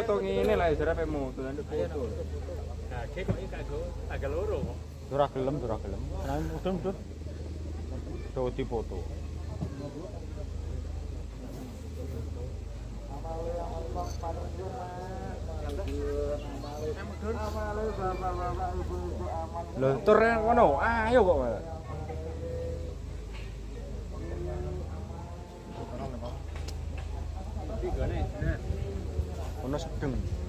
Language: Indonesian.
foto ngene lah jare pe moto ndek foto. Nah, kok iki agak loro kok. Ora gelem. Nah, mudun. Tuh foto. Lho, tur ngono. Ayo kok. Ono sedeng.